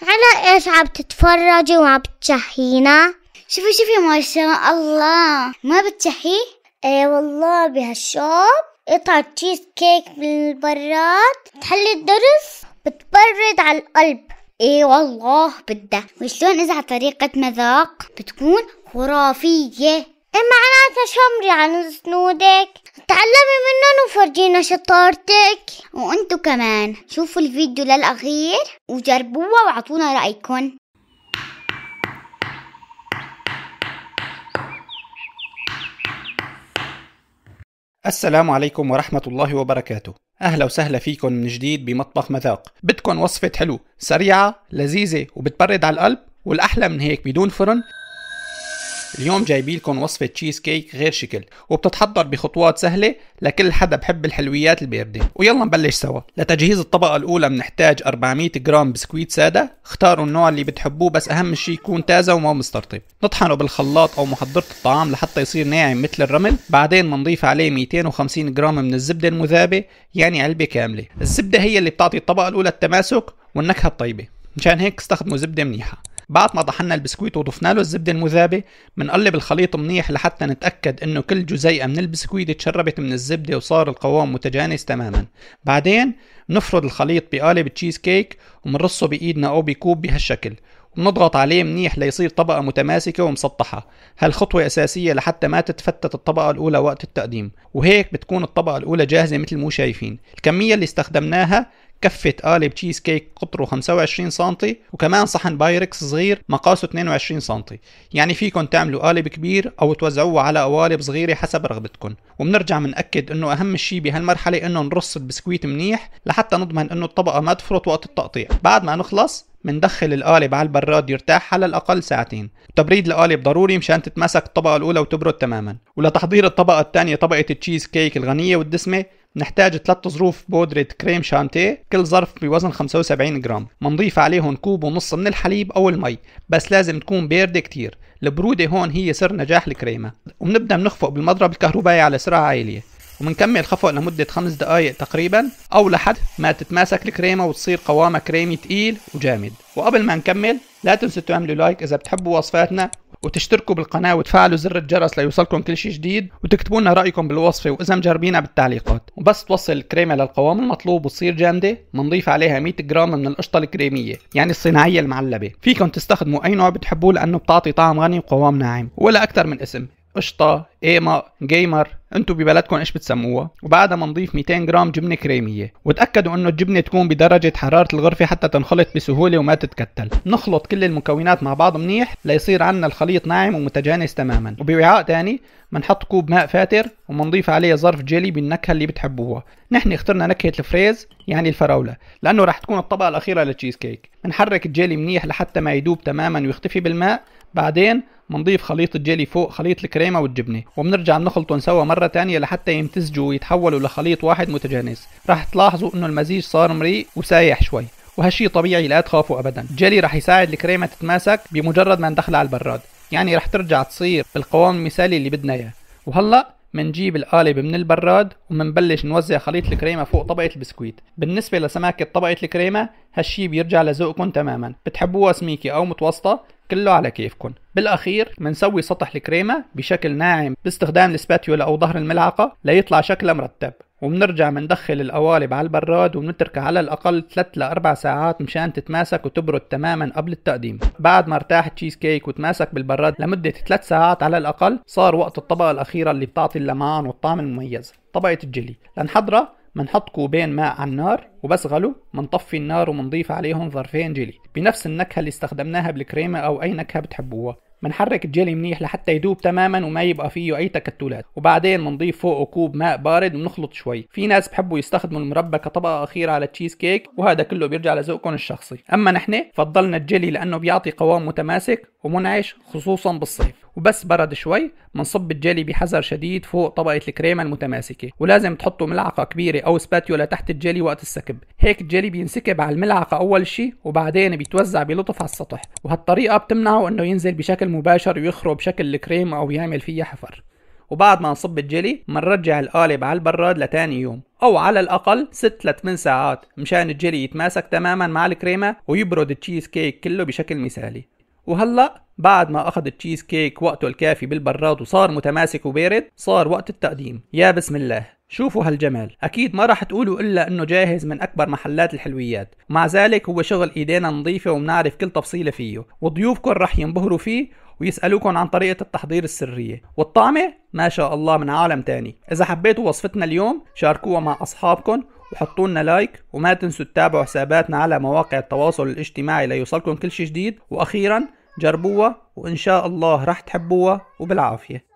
على ايش عم تتفرجي وعم بتشهينا؟ شوفي ما شاء الله، ما بتشهي؟ ايه والله بهالشوب قطعة تشيز كيك بالبراد تحلي الدرس بتبرد على القلب. ايه والله بدها، وشلون اذا على طريقة مذاق بتكون خرافية. ايه معناتها شمري عن سنودك، تعلمي منهم وفرجينا شطارتك. وانتو كمان شوفوا الفيديو للأخير وجربوها وعطونا رأيكم. السلام عليكم ورحمة الله وبركاته. أهلا وسهلا فيكم من جديد بمطبخ مذاق. بدكم وصفة حلو سريعة لذيذة وبتبرد على القلب والأحلى من هيك بدون فرن؟ اليوم جايبين لكم وصفة تشيز كيك غير شكل، وبتتحضر بخطوات سهلة لكل حدا بحب الحلويات الباردة. ويلا نبلش سوا. لتجهيز الطبقة الأولى بنحتاج 400 جرام بسكويت سادة، اختاروا النوع اللي بتحبوه بس أهم شيء يكون تازة وما مسترطب. نطحنه بالخلاط أو محضرة الطعام لحتى يصير ناعم مثل الرمل. بعدين بنضيف عليه 250 جرام من الزبدة المذابة، يعني علبة كاملة. الزبدة هي اللي بتعطي الطبقة الأولى التماسك والنكهة الطيبة، مشان هيك استخدموا زبدة منيحة. بعد ما طحنا البسكويت وضفنا له الزبدة المذابة، بنقلب الخليط منيح لحتى نتأكد انه كل جزيئة من البسكويت تشربت من الزبدة وصار القوام متجانس تماما. بعدين نفرد الخليط بقالب تشيز كيك ومنرصه بإيدنا او بكوب بهالشكل، ونضغط عليه منيح ليصير طبقة متماسكة ومسطحة. هالخطوة أساسية لحتى ما تتفتت الطبقة الأولى وقت التقديم، وهيك بتكون الطبقة الأولى جاهزة مثل مو شايفين. الكمية اللي استخدمناها كفة قالب تشيز كيك قطره 25 سنتي، وكمان صحن بايركس صغير مقاسه 22 سنتي. يعني فيكن تعملوا قالب كبير او توزعوه على قوالب صغيرة حسب رغبتكم. وبنرجع منأكد انه اهم شيء بهالمرحلة انه نرص البسكويت منيح لحتى نضمن انه الطبقة ما تفرط وقت التقطيع. بعد ما نخلص مندخل القالب على البراد يرتاح على الأقل ساعتين. تبريد القالب ضروري مشان تتماسك الطبقة الأولى وتبرد تماما. ولتحضير الطبقة الثانية طبقة التشيز كيك الغنية والدسمة، نحتاج 3 ظروف بودرة كريم شانتيه، كل ظرف بوزن 75 جرام. منضيف عليهم كوب ونص من الحليب أو المي، بس لازم تكون باردة كتير. البرودة هون هي سر نجاح الكريمة. وبنبدأ بنخفق بالمضرب الكهربائي على سرعة عالية، ومنكمل خفق لمدة 5 دقائق تقريبا أو لحد ما تتماسك الكريمة وتصير قوامها كريمي تقيل وجامد. وقبل ما نكمل لا تنسوا تعملوا لايك إذا بتحبوا وصفاتنا، وتشتركوا بالقناة وتفعلوا زر الجرس ليوصلكم كل شيء جديد، وتكتبوا لنا رأيكم بالوصفة وإذا مجربينها بالتعليقات. وبس توصل الكريمة للقوام المطلوب وتصير جامدة، منضيف عليها 100 جرام من القشطة الكريمية، يعني الصناعية المعلبة. فيكم تستخدموا أي نوع بتحبوه لأنه بتعطي طعم غني وقوام ناعم، ولا أكثر من اسم: قشطة، ايما، جيمر، انتو ببلدكم ايش بتسموها. وبعدها منضيف 200 جرام جبنة كريمية، وتأكدوا انه الجبنة تكون بدرجة حرارة الغرفة حتى تنخلط بسهولة وما تتكتل. نخلط كل المكونات مع بعض منيح ليصير عنا الخليط ناعم ومتجانس تماما. وبوعاء تاني منحط كوب ماء فاتر ومنضيف عليه ظرف جيلي بالنكهة اللي بتحبوها. نحن اخترنا نكهة الفريز يعني الفراولة لانه راح تكون الطبقة الأخيرة للتشيز كيك. منحرك الجيلي منيح لحتى ما يدوب تماما ويختفي بالماء. بعدين منضيف خليط الجيلي فوق خليط الكريمة والجبنة، وبنرجع نخلطهم سوا مرة تانية لحتى يمتزجوا ويتحولوا لخليط واحد متجانس. راح تلاحظوا انه المزيج صار مريء وسايح شوي، وهالشي طبيعي لا تخافوا ابدا. الجيلي راح يساعد الكريمة تتماسك بمجرد ما ندخلها على البراد، يعني راح ترجع تصير بالقوام المثالي اللي بدنا اياه. وهلا منجيب القالب من البراد ومنبلش نوزع خليط الكريمة فوق طبقة البسكويت. بالنسبة لسماكة طبقة الكريمة هالشي بيرجع لذوقكم تماما، بتحبوها سميكة او متوسطة كله على كيفكم. بالاخير منسوي سطح الكريمة بشكل ناعم باستخدام السباتيولا او ظهر الملعقة ليطلع شكلها مرتب. وبنرجع مندخل القوالب على البراد وبنتركها على الاقل 3 ل 4 ساعات مشان تتماسك وتبرد تماما قبل التقديم. بعد ما ارتاح التشيز كيك وتماسك بالبراد لمدة 3 ساعات على الاقل، صار وقت الطبقة الاخيرة اللي بتعطي اللمعان والطعم المميز، طبقة الجيلي. لنحضرها منحط كوبين ماء على النار وبس غلو منطفي النار ومنضيف عليهم ظرفين جيلي بنفس النكهة اللي استخدمناها بالكريمة او اي نكهة بتحبوها. منحرك الجيلي منيح لحتى يدوب تماما وما يبقى فيه اي تكتلات. وبعدين منضيف فوقه كوب ماء بارد ونخلط شوي. في ناس بحبوا يستخدموا المربى كطبقة اخيرة على التشيز كيك، وهذا كله بيرجع لذوقكم الشخصي. اما نحن فضلنا الجيلي لانه بيعطي قوام متماسك ومنعش خصوصا بالصيف. وبس برد شوي منصب الجيلي بحذر شديد فوق طبقة الكريمة المتماسكة، ولازم تحطوا ملعقة كبيرة او سباتيولا تحت الجيلي وقت السكب. هيك الجيلي بينسكب على الملعقة اول شي وبعدين بيتوزع بلطف على السطح، وهالطريقة بتمنعه انه ينزل بشكل مباشر ويخرب شكل الكريم او يعمل فيها حفر. وبعد ما نصب الجيلي منرجع القالب على البراد لتاني يوم، او على الاقل 6 ل 8 ساعات مشان الجيلي يتماسك تماما مع الكريمة ويبرد التشيز كيك كله بشكل مثالي. وهلأ بعد ما اخذ التشيز كيك وقته الكافي بالبراد وصار متماسك وبارد، صار وقت التقديم. يا بسم الله، شوفوا هالجمال. اكيد ما راح تقولوا الا انه جاهز من اكبر محلات الحلويات، ومع ذلك هو شغل ايدينا نظيفة وبنعرف كل تفصيلة فيه، وضيوفكم راح ينبهروا فيه ويسألوكم عن طريقة التحضير السرية، والطعمة ما شاء الله من عالم تاني. اذا حبيتوا وصفتنا اليوم شاركوها مع اصحابكم وحطوا لنا لايك، وما تنسوا تتابعوا حساباتنا على مواقع التواصل الاجتماعي ليوصلكم كل شيء جديد. واخيرا جربوها وان شاء الله راح تحبوها، وبالعافية.